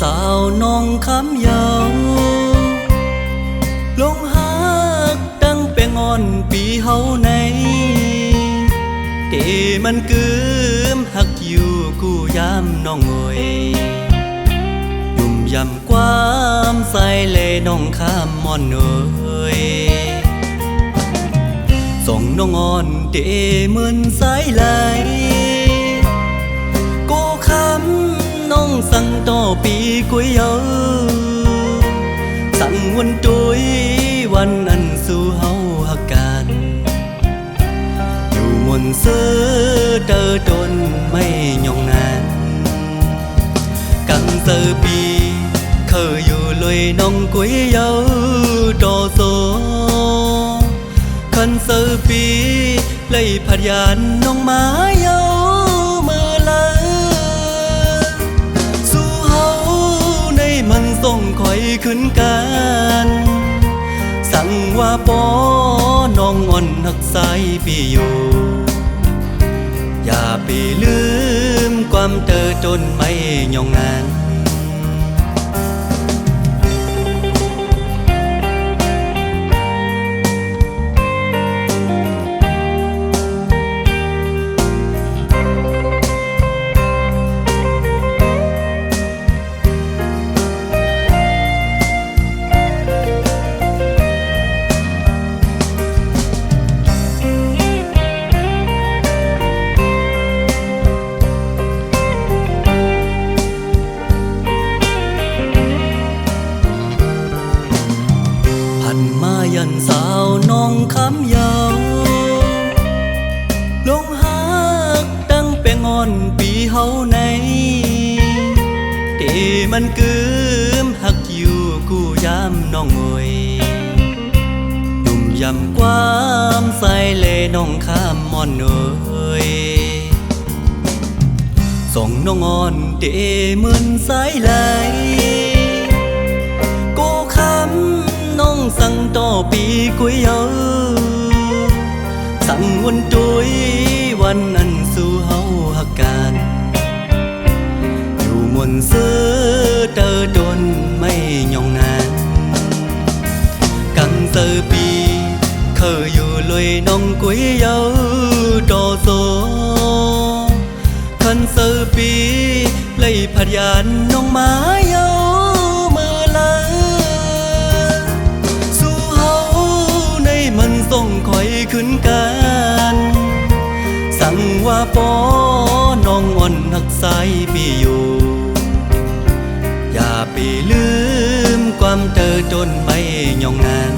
สาวน้องคำยาวลงหักตั้งแต่งอนปีเฮาในเดมันกืมหักอยู่กูยามน้องเอ่ยยุ่มยำความใส่เลน้องข้ามมอนเอ่ยส่งน้องอ่อนเดเหมือนสายไหลกูคำน้องสั่งต่อปีกุยเยาสั่งวันตุยวันอันสู่เฮาหักกันอยู่มนเสื้อเตอตนไม่ยองนานกังเซอปีเคยอยู่เลยน้องกุยเยาโตโซคันเซอปีเลยพัดยานน้องมาเยามือละสู่เฮาในมันส่งคอยขึ้นกันสั่งว่าปอน้องอ่อนหักสายปีอยู่อย่าไปลืมความเตอจนไม่ยองนานมายันสาวน้องคำยาวลงหักตั้งแต่งอนปีเฮาในเดมันกืมหักอยู่กูยามน้องเอ่ยยุ่มยำความใส่เลน้องข้ามมอนเอ่ยส่งน้องอ่อนเดเหมือนสายไหลกูคำน้องสั่งต่อปีกุยเยาสั่งวันตุยวันอันสู่เฮาหักกันอยู่มนเสื้อเตอดนไม่ยองนานกังเซอปีเคยอยู่เลยน้องกุยเยาโตโซคันเซอปีเลยพัดยานน้องมาเยามันส่งคอยขึ้นกันสั่งว่าปอน้องอ่อนหักสายปีอยู่อย่าไปลืมความเตอจนไม่ยองนาน